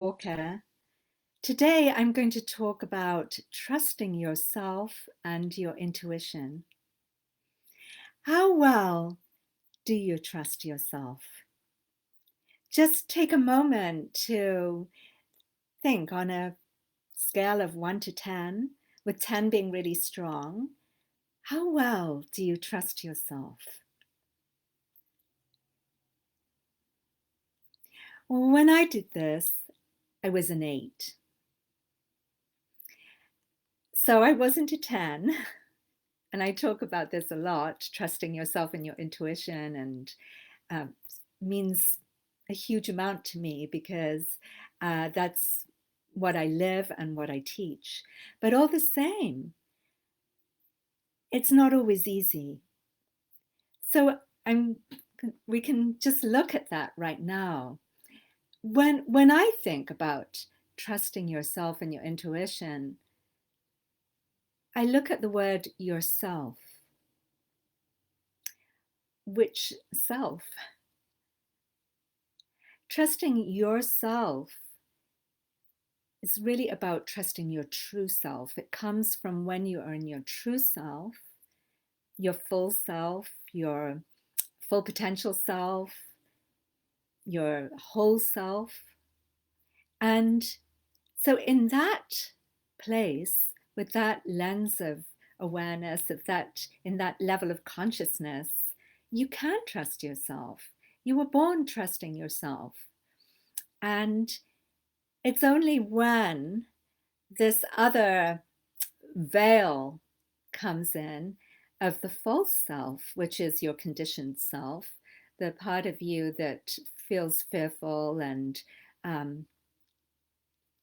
Orca. Today I'm going to talk about trusting yourself and your intuition. How well do you trust yourself? Just take a moment to think on a scale of 1 to 10, with 10 being really strong. How well do you trust yourself? When I did this, I was an 8. So I wasn't a 10. And I talk about this a lot, trusting yourself and your intuition, and uh, means a huge amount to me because that's what I live and what I teach. But all the same, it's not always easy. So we can just look at that right now. When I think about trusting yourself and your intuition, I look at the word yourself. Which self? Trusting yourself is really about trusting your true self. It comes from when you are in your true self, your full self, your full potential self, your whole self. And so, in that place, with that lens of awareness, of that, in that level of consciousness, you can trust yourself. You were born trusting yourself. And it's only when this other veil comes in of the false self, which is your conditioned self, the part of you that feels fearful and um,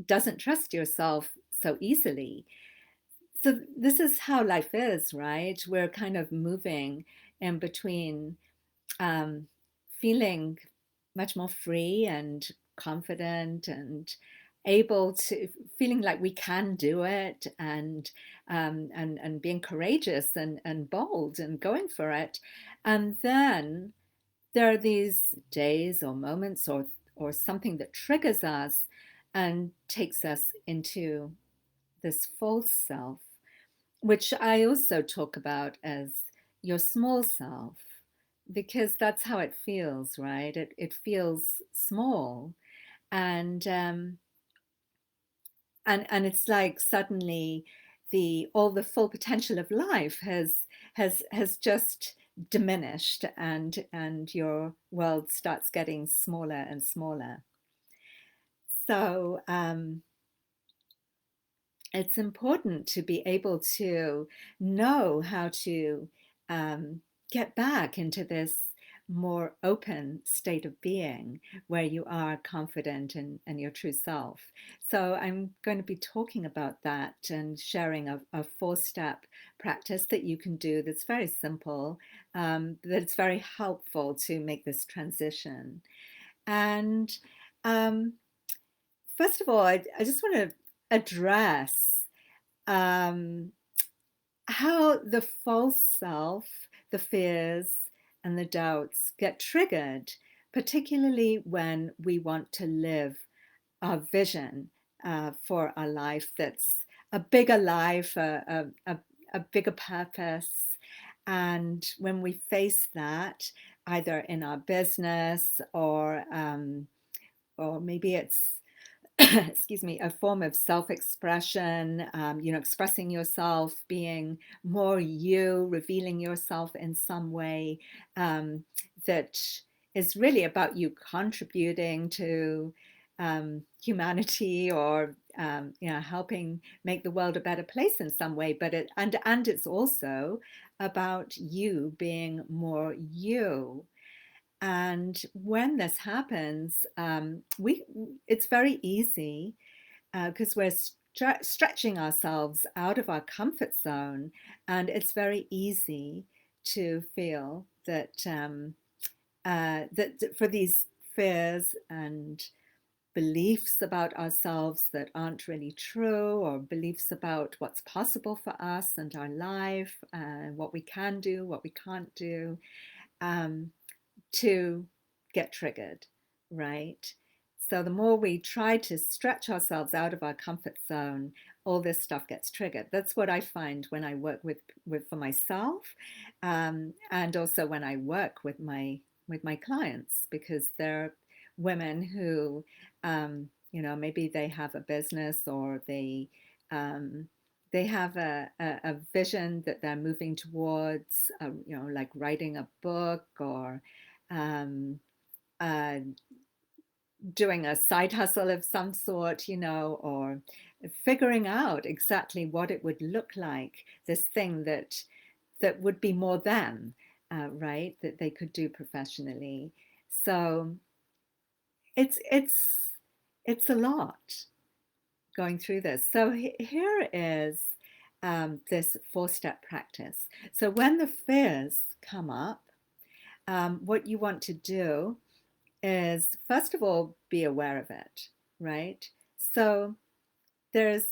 doesn't trust yourself so easily. So, this is how life is, right? We're kind of moving in between um, feeling much more free and confident and able to feeling like we can do it and being courageous and bold and going for it. And then there are these days or moments or something that triggers us and takes us into this false self, which I also talk about as your small self, because that's how it feels, right? It feels small, and and it's like suddenly the all the full potential of life has just diminished, and your world starts getting smaller and smaller. So it's important to be able to know how to get back into this more open state of being where you are confident and your true self. So I'm going to be talking about that and sharing a 4-step practice that you can do that's very simple, that's very helpful to make this transition. And um, first of all, I just want to address um, how the false self, the fears, and the doubts get triggered, particularly when we want to live our vision for our life that's a bigger life, a bigger purpose. And when we face that, either in our business or maybe it's excuse me, a form of self-expression, expressing yourself, being more you, revealing yourself in some way that is really about you contributing to humanity or helping make the world a better place in some way. But and it's also about you being more you. And when this happens, it's very easy because we're stretching ourselves out of our comfort zone, and it's very easy to feel that that for these fears and beliefs about ourselves that aren't really true, or beliefs about what's possible for us and our life, what we can do, what we can't do. Um, to get triggered, right? So the more we try to stretch ourselves out of our comfort zone, all this stuff gets triggered. That's what I find when I work with for myself, and also when I work with my clients, because they're women who, maybe they have a business, or they have a vision that they're moving towards, like writing a book, or um, uh, doing a side hustle of some sort, or figuring out exactly what it would look like, this thing that would be more them, right? That they could do professionally. So it's it's it's a lot going through this. So here is this 4-step practice. So when the fears come up, what you want to do is, first of all, be aware of it, right? So there's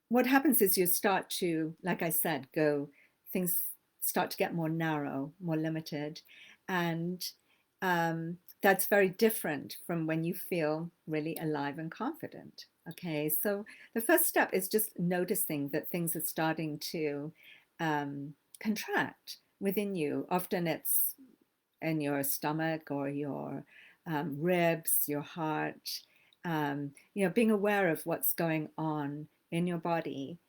what happens is you start to, like I said, things start to get more narrow, more limited. And that's very different from when you feel really alive and confident. Okay, so the first step is just noticing that things are starting to contract within you. Often it's in your stomach, or your ribs, your heart. Being aware of what's going on in your body,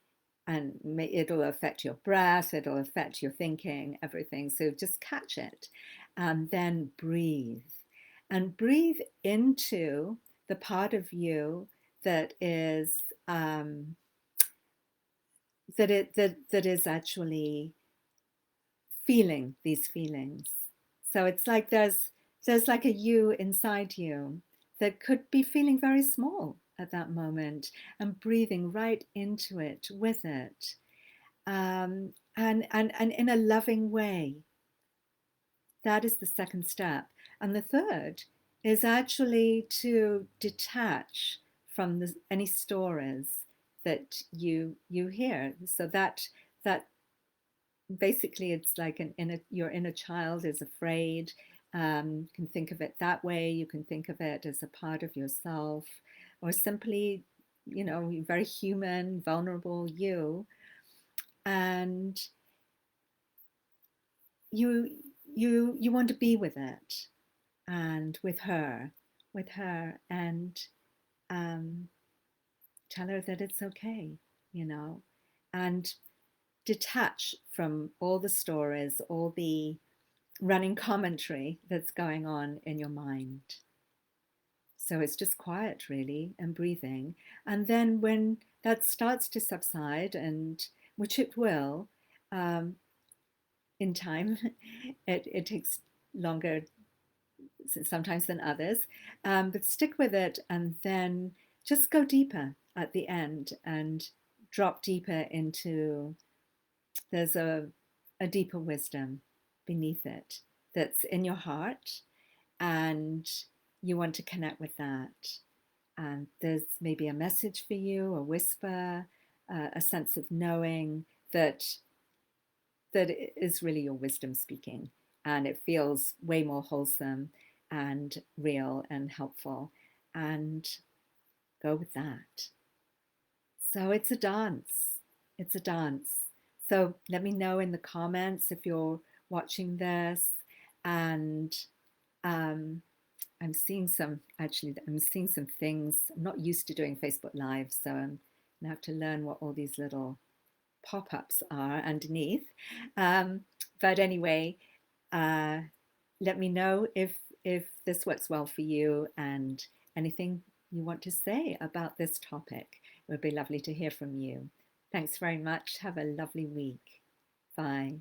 and it'll affect your breath, it'll affect your thinking, everything. So just catch it, and then breathe, and breathe into the part of you that is that is actually feeling these feelings. So it's like there's like a you inside you that could be feeling very small at that moment, and breathing right into it, with it, and in a loving way. That is the second step. And the third is actually to detach from any stories that you hear. So that basically, it's like your inner child is afraid. You can think of it that way. You can think of it as a part of yourself, or simply, very human, vulnerable you. And you you want to be with it, and with her, and um, tell her that it's okay, you know, and detach from all the stories, all the running commentary that's going on in your mind. So it's just quiet, really, and breathing. And then when that starts to subside, and which it will, um, in time, it takes longer sometimes than others, but stick with it, and then just go deeper at the end, and drop deeper into, there's a deeper wisdom beneath it, that's in your heart, and you want to connect with that. And there's maybe a message for you, a whisper, a sense of knowing that that is really your wisdom speaking, and it feels way more wholesome and real and helpful, and go with that. So it's a dance. It's a dance. So let me know in the comments if you're watching this. And um, I'm seeing some things. I'm not used to doing Facebook Live, so I'm gonna have to learn what all these little pop-ups are underneath. But anyway, uh, let me know if this works well for you, and anything you want to say about this topic. It would be lovely to hear from you. Thanks very much. Have a lovely week. Bye.